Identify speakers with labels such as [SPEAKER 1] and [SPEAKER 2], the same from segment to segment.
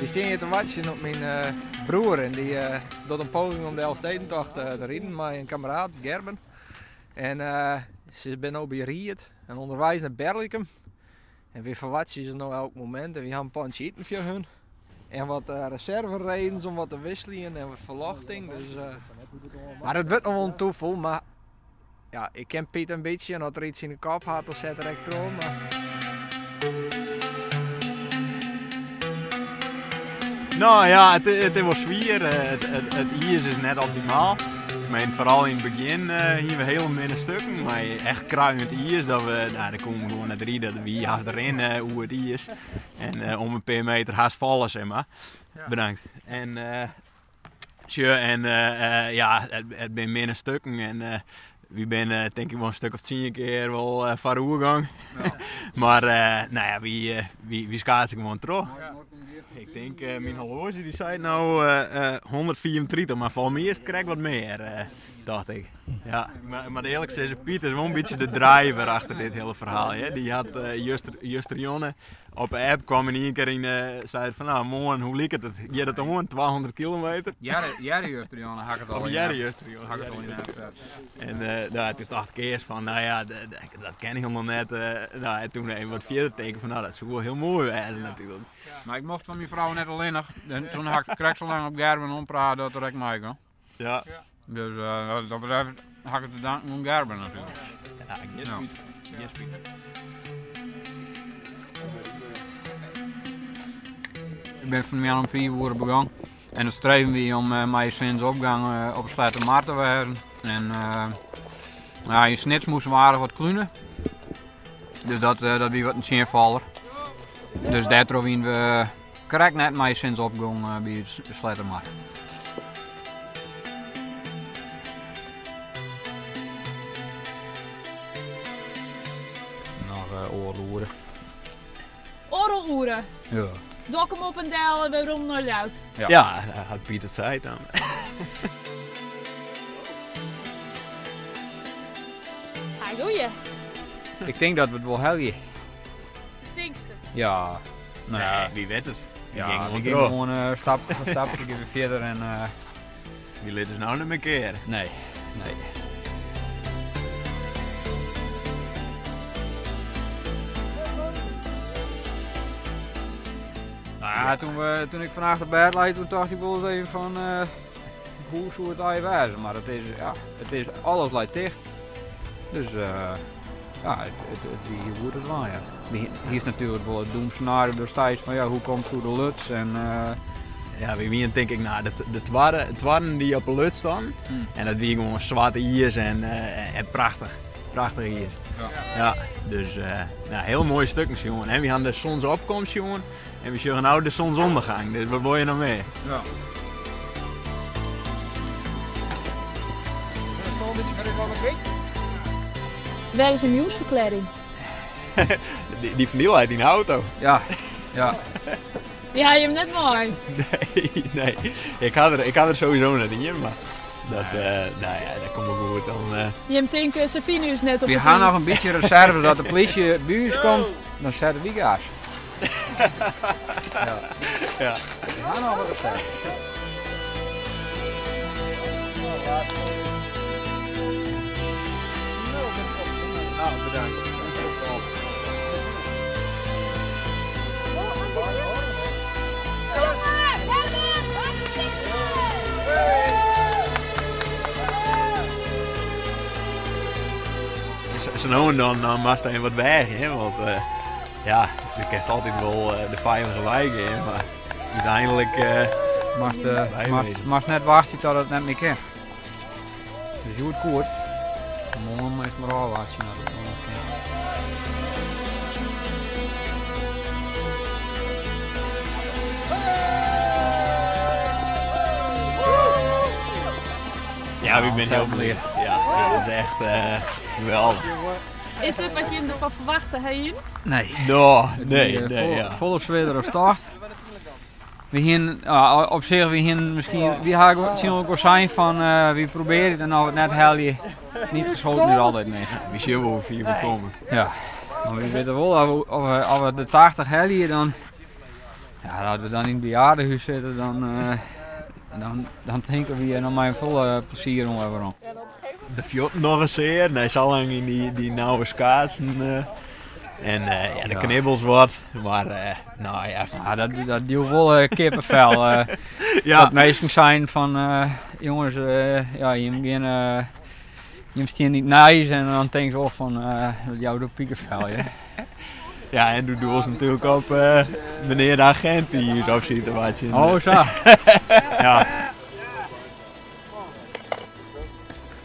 [SPEAKER 1] Die staan hier te wachten op mijn broer en die doet een poging om de Elfstedentocht te rijden met een kameraad, Gerben. En ze zijn nu bij Riet en onderwijs naar Berlicum. En we verwachten ze nu elk moment en we gaan een pandje eten voor hun. En wat reserveredens om wat te wisselen en wat verlochting. Dus, maar het wordt nog wel een toeval, maar ja, ik ken Piet een beetje en als er iets in de kop had, dan zet er echt erom.
[SPEAKER 2] Nou ja, het is wel zwier. Het ijs is net optimaal. Ik meen, vooral in het begin hier we heel minder stukken, maar echt kruiend ijs. Dat we, nou, dan komen we gewoon naar het rijden, dat we hier hard erin hoe het ijs. En om een paar meter haast vallen, zeg maar. Ja. Bedankt. En ja, het zijn minder stukken. En, we zijn denk ik wel een stuk of 10 keer wel van de oergang. Ja. Maar nou ja, wie schaatsen gewoon terug. Ja. Ik denk, mijn horloge die zei nou 134, maar voor mij krijg ik wat meer, dacht ik. Ja, maar eerlijk gezegd, Piet is wel een beetje de driver achter dit hele verhaal. Hè? Die had Juster Jonne op een app, kwam in één keer in, zei van nou man, hoe liep het? Je dat gewoon 200 kilometer?
[SPEAKER 3] Jaren Juster Jonne had het al in.
[SPEAKER 2] Jaren Juster Jonne. En nou, toen dacht ik eerst van, nou ja, dat ken ik helemaal net. Nou, en toen even wat verder teken van, nou dat is wel heel mooi werden natuurlijk.
[SPEAKER 3] Maar ik mocht van mijn vrouw net alleen nog. En toen had ik zo lang op Gerben ompraten dat er echt mee kan.
[SPEAKER 2] Ja.
[SPEAKER 3] Dus dat betreft had ik te danken aan Gerben natuurlijk.
[SPEAKER 2] Ja, yes, Piet.
[SPEAKER 3] Ik ben vanmiddag om 4 uur begonnen. En dan streven we om mijn zinsopgang op Slettermaar te werden. En ja, in snits moesten we aardig wat klunen. Dus dat wie wat een zinvaller. Dus daardoor wien we correct net mijn zinsopgang bij Slettermaar. Nog oorloeren.
[SPEAKER 4] Orreloeren?
[SPEAKER 3] Ja.
[SPEAKER 4] Dok hem op een deel en we hebben nooit uit.
[SPEAKER 2] Ja, dat had Piet het zei dan.
[SPEAKER 4] Hij doe je.
[SPEAKER 3] Ik denk dat we het wel helgen.
[SPEAKER 4] Tinkste.
[SPEAKER 3] Ja. Nou ja,
[SPEAKER 2] wie weet het.
[SPEAKER 3] ja, we gaan gewoon stap voor stap even verder en...
[SPEAKER 2] Wie liet het nou niet meer keren?
[SPEAKER 3] Nee. Ja, toen ik vandaag de bed leid, toen dacht ik wel eens even van hoe zou het eigenlijk wezen, maar het is alles lijkt dicht. Dus ja, hier wordt het wel, ja. Hier is natuurlijk wel het doemscenario destijds van ja, hoe komt het door de luts en...
[SPEAKER 2] Ja, wie denk ik, nou, het waren die op de lut staan en dat wie gewoon zwarte ijs en prachtig ijs. Ja, dus nou, heel mooie stukken, jongen. En we hadden de zonsopkomst, jongen. En we zien nou de zonsondergang, dus wat wil je nou mee?
[SPEAKER 3] Ja.
[SPEAKER 4] Waar is een nieuwsverklaring?
[SPEAKER 2] die vernieuw uit in de auto.
[SPEAKER 3] Ja.
[SPEAKER 4] Die haal je hem net mooi.
[SPEAKER 2] Nee. Ik had er sowieso net in, maar dat, nou ja, dat komt wel goed. Dan,
[SPEAKER 4] Je hebt denken, Safine is net op
[SPEAKER 3] We
[SPEAKER 4] de
[SPEAKER 3] gaan
[SPEAKER 4] fiets.
[SPEAKER 3] nog een beetje reserve dat de politie bij ons komt, dan zetten we gas.
[SPEAKER 2] Ja.
[SPEAKER 3] We gaan nog wat reserve.
[SPEAKER 2] Nou, bedankt. Zo nou en dan mag er wat weg, hè? Want ja, je kent altijd wel de veilige wijken, hè? Maar uiteindelijk
[SPEAKER 3] mag net wachten tot het net meer kan. Dus je wordt kort. Morgen is maar al wachten naar het nog kan.
[SPEAKER 2] Ja, ik ben heel blij. Ja, dat is echt geweldig.
[SPEAKER 4] Is dit wat je hem ervan verwachtte, heen?
[SPEAKER 3] Nee.
[SPEAKER 2] Nee.
[SPEAKER 3] Volle zweder of start. We gaan op zich, we gaan ook wel zijn van we proberen het en nou het net helje niet geschoten is altijd mee.
[SPEAKER 2] We zien wel hoe ver we komen.
[SPEAKER 3] Ja. Maar we weten wel, als we de 80 helje dan, ja, Ja, dat we dan in het bejaardenhuis zitten, dan denken we hier nog maar vol plezier om hebben.
[SPEAKER 2] De fjot nog eens zeer. Hij is al lang in die nauwe schaatsen. De knibbels wat. Maar nou ja.
[SPEAKER 3] Dat duwt wel kippenvel.
[SPEAKER 2] Ja.
[SPEAKER 3] Dat meesten zijn van jongens, je stiert niet nice en dan denk je ook van jou doet piekenvel. Ja.
[SPEAKER 2] Ja, en doe ons natuurlijk op meneer de agent die hier zo ziet.
[SPEAKER 3] Oh zo. Ja.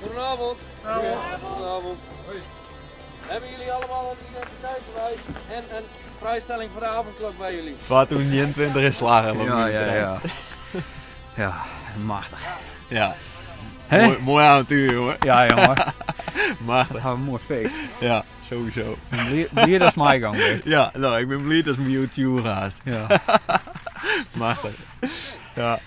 [SPEAKER 5] Goedenavond. Goedenavond. Hebben jullie allemaal een identiteitsbewijs en een vrijstelling voor de avondklok bij jullie?
[SPEAKER 2] Wat toen 21 is slagen.
[SPEAKER 3] Ja, machtig.
[SPEAKER 2] Ja.
[SPEAKER 3] Mooi
[SPEAKER 2] avontuur, jongen.
[SPEAKER 3] Ja, jongen.
[SPEAKER 2] Machtig.
[SPEAKER 3] Dat gaan we mooi feest.
[SPEAKER 2] Ja, sowieso.
[SPEAKER 3] Blij dat is mijn gang geweest.
[SPEAKER 2] Ja, nou, ik ben blij dat mijn YouTube haast.
[SPEAKER 3] Ja.
[SPEAKER 2] Machtig. Ja.